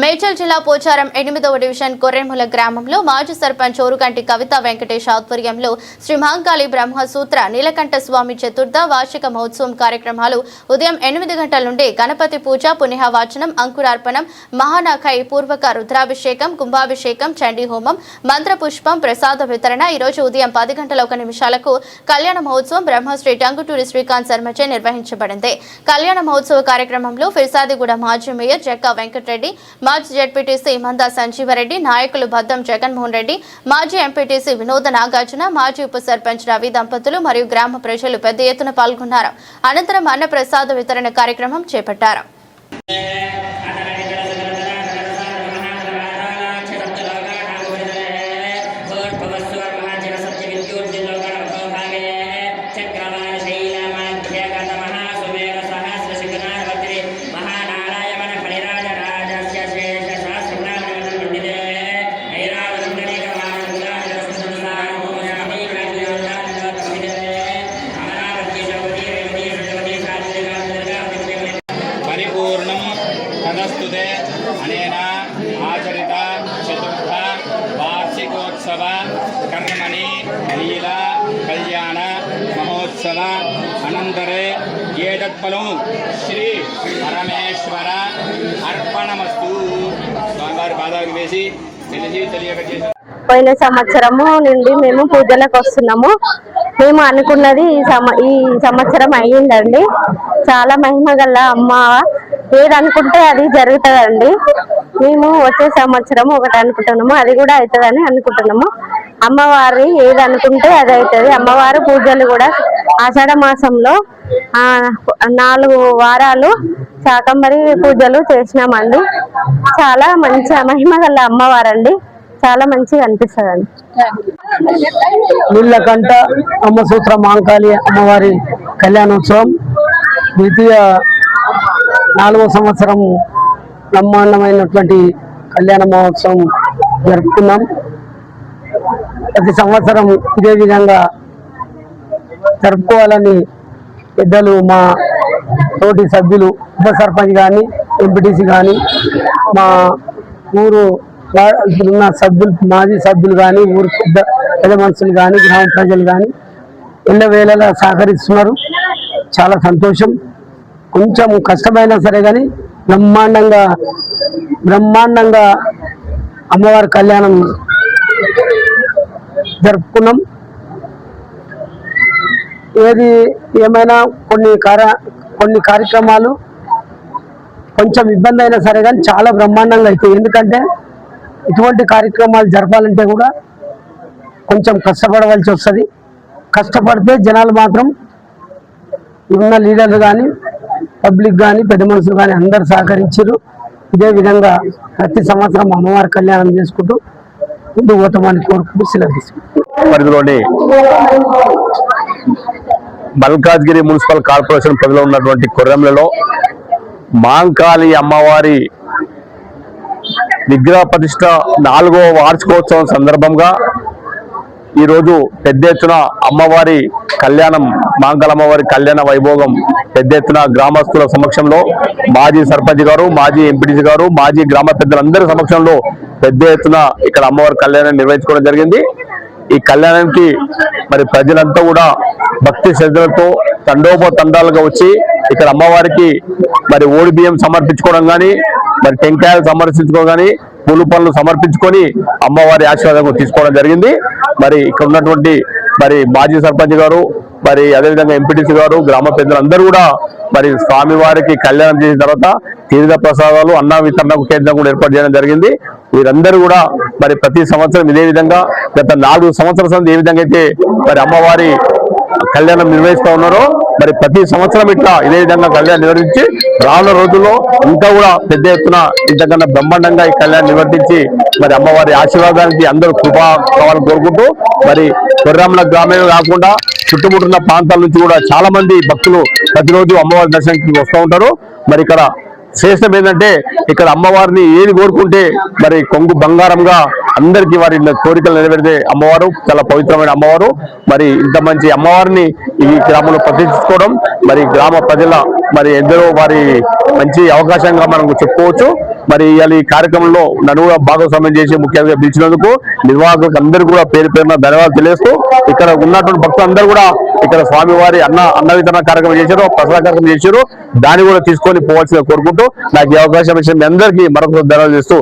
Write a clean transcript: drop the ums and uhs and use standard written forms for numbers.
మేడ్చల్ జిల్లా పోచారం 8వ డివిజన్ కొర్రెముల గ్రామంలో మాజీ సర్పంచ్ ఓరుగంటి కవిత వెంకటేష్ ఆధ్వర్యంలో శ్రీ మహంకాళి బ్రహ్మసూత్ర నీలకంఠ స్వామి చతుర్థ వార్షిక మహోత్సవం కార్యక్రమాలు ఉదయం 8 గంటల నుండి గణపతి పూజ, పుణ్యవాచనం, అంకురార్పణం, మహానాఖై పూర్వక రుద్రాభిషేకం, కుంభాభిషేకం, చండీ హోమం, మంత్రపుష్పం, ప్రసాద వితరణ ఈ రోజు ఉదయం 10 గంటల 1 నిమిషాలకు కళ్యాణ మహోత్సవం బ్రహ్మశ్రీ టంగుటూరి శ్రీకాంత్ శర్మచే నిర్వహించబడింది. కళ్యాణ మహోత్సవ కార్యక్రమంలో ఫిర్సాదిగూడ మాజీ మేయర్ జక్కా వెంకటరెడ్డి, మాజీ జడ్పీటీసీ మందా సంజీవరెడ్డి, నాయకులు బద్దం జగన్మోహన్ రెడ్డి, మాజీ ఎంపీటీసీ వినోద నాగార్జున, మాజీ ఉప సర్పంచ్ రవి దంపతులు మరియు గ్రామ ప్రజలు పెద్ద ఎత్తున పాల్గొన్నారు. అనంతరం అన్న ప్రసాద వితరణ కార్యక్రమం చేపట్టారు. అనేన ఆచరిత చతుర్థ వార్షికోత్సవ కర్మణి లీలా కళ్యాణ మహోత్సవ అనంతరే ఏతత్ఫలం శ్రీ పరమేశ్వర అర్పణమస్తు. స్వామివారి పాదాలకు వేసి తెలియక చేసి పోయిన సంవత్సరము నుండి మేము పూజలకు వస్తున్నాము. మేము అనుకున్నది ఈ సంవత్సరం అయ్యిందండి. చాలా మహిమ గల అమ్మ, ఏదనుకుంటే అది జరుగుతుందండి. మేము వచ్చే సంవత్సరం ఒకటి అనుకుంటున్నాము, అది కూడా అవుతుందని అనుకుంటున్నాము. అమ్మవారి ఏది అనుకుంటే అది అవుతుంది. అమ్మవారు పూజలు కూడా ఆషాఢ మాసంలో 4 వారాలు శాకంబరి పూజలు చేసినామండి. చాలా మంచి మహిమ గల అమ్మవారండి. చాలా మంచిగా అనిపిస్తుందండి. నీలకంఠ బ్రహ్మసూత్ర మహంకాళి అమ్మవారి కళ్యాణోత్సవం ద్వితీయ 4వ సంవత్సరం బ్రహ్మాండమైనటువంటి కళ్యాణ మహోత్సవం జరుపుకున్నాం. ప్రతి సంవత్సరం ఇదే విధంగా జరుపుకోవాలని పెద్దలు, మా తోటి సభ్యులు, ఉప సర్పంచ్ కానీ, ఎంపీటీసీ కానీ, మా ఊరు ఉన్న సభ్యులు, మాజీ సభ్యులు కానీ, ఊరు పెద్ద మనుషులు కానీ, గ్రామ ప్రజలు కానీ ఎల్లవేళలా సహకరిస్తున్నారు. చాలా సంతోషం. కొంచెం కష్టమైనా సరే కానీ బ్రహ్మాండంగా అమ్మవారి కళ్యాణం జరుపుకున్నాం. ఏమైనా కొన్ని కార్యక్రమాలు కొంచెం ఇబ్బంది అయినా సరే కానీ చాలా బ్రహ్మాండంగా అవుతాయి. ఎందుకంటే ఇటువంటి కార్యక్రమాలు జరపాలంటే కూడా కొంచెం కష్టపడవలసి వస్తుంది. కష్టపడితే జనాలు మాత్రం ఉన్న లీడర్లు కానీ, పబ్లిక్ కానీ, పెద్ద మనుషులు కానీ అందరు సహకరించారు. ఇదే విధంగా ప్రతి సంవత్సరం అమ్మవారి కళ్యాణం చేసుకుంటూ ముందు పోతామని కోరుకుంటూ సెలవు తీసుకుంటాం. పరిధిలోని మల్కాజ్గిరి మున్సిపల్ కార్పొరేషన్ పరిధిలో ఉన్నటువంటి కొర్రెంలలో మహంకాళి అమ్మవారి విగ్రహ ప్రతిష్ట 4వ వార్షికోత్సవం సందర్భంగా ఈరోజు పెద్ద ఎత్తున అమ్మవారి కళ్యాణం, మహంకాళి అమ్మవారి కళ్యాణ వైభోగం పెద్ద ఎత్తున గ్రామస్తుల సమక్షంలో, మాజీ సర్పంచ్ గారు, మాజీ ఎంపీటీసీ గారు, మాజీ గ్రామ పెద్దలందరి సమక్షంలో పెద్ద ఎత్తున ఇక్కడ అమ్మవారి కళ్యాణం నిర్వహించుకోవడం జరిగింది. ఈ కళ్యాణానికి మరి ప్రజలంతా కూడా భక్తి శ్రద్ధలతో తండోపతండాలుగా వచ్చి ఇక్కడ అమ్మవారికి మరి ఓడి బియ్యం సమర్పించుకోవడం కానీ, మరి టెంకాయలు సమర్పించుకోవడం కానీ, పూలు పనులు సమర్పించుకొని అమ్మవారి ఆశీర్వాదం తీసుకోవడం జరిగింది. మరి ఇక్కడ ఉన్నటువంటి మరి మాజీ సర్పంచ్ గారు, మరి అదేవిధంగా ఎంపీటీసీ గారు, గ్రామ పెద్దలందరూ కూడా మరి స్వామివారికి కళ్యాణం చేసిన తర్వాత తీర్థ ప్రసాదాలు, అన్న వితరణ కేంద్రం కూడా ఏర్పాటు చేయడం జరిగింది. వీరందరూ కూడా మరి ప్రతి సంవత్సరం ఇదే విధంగా గత 4 సంవత్సరాల ఏ విధంగా అయితే మరి అమ్మవారి కళ్యాణం నిర్వహిస్తూ ఉన్నారో మరి ప్రతి సంవత్సరం ఇట్లా ఇదే విధంగా కళ్యాణం నిర్వహించి రానున్న రోజుల్లో ఇంకా కూడా పెద్ద ఎత్తున ఇంతకన్నా బ్రహ్మాండంగా ఈ కళ్యాణం నిర్వర్తించి మరి అమ్మవారి ఆశీర్వాదానికి అందరూ కృపా కావాలని కోరుకుంటూ మరి కొర్రెముల గ్రామమే కాకుండా చుట్టుముట్టున్న ప్రాంతాల నుంచి కూడా చాలా మంది భక్తులు ప్రతిరోజు అమ్మవారి దర్శనానికి వస్తూ ఉంటారు. మరి ఇక్కడ శ్రేష్టం ఏంటంటే ఇక్కడ అమ్మవారిని ఏది కోరుకుంటే మరి కొంగు బంగారంగా అందరికీ వారి కోరికలు నెరవేరితే అమ్మవారు చాలా పవిత్రమైన అమ్మవారు. మరి ఇంత మంచి అమ్మవారిని ఈ గ్రామంలో ప్రతిష్ఠించుకోవడం మరి గ్రామ ప్రజల మరి ఎందరో వారి మంచి అవకాశంగా మనం చెప్పుకోవచ్చు. మరి ఇవాళ ఈ కార్యక్రమంలో నన్ను కూడా భాగస్వామ్యం చేసి ముఖ్యంగా పిలిచినందుకు నిర్వాహకులకు అందరూ కూడా పేరు పేరున ధన్యవాదాలు తెలియజేస్తూ ఇక్కడ ఉన్నటువంటి భక్తులందరూ కూడా ఇక్కడ స్వామివారి అన్న వితరణ కార్యక్రమం చేశారు, ప్రసాద కార్యక్రమం చేశారు. దాన్ని కూడా తీసుకొని పోవాల్సిందిగా కోరుకుంటూ నాకు ఈ అవకాశం ఇచ్చిన మీ అందరికీ మరొక ధన్యవాదాలు చేస్తూ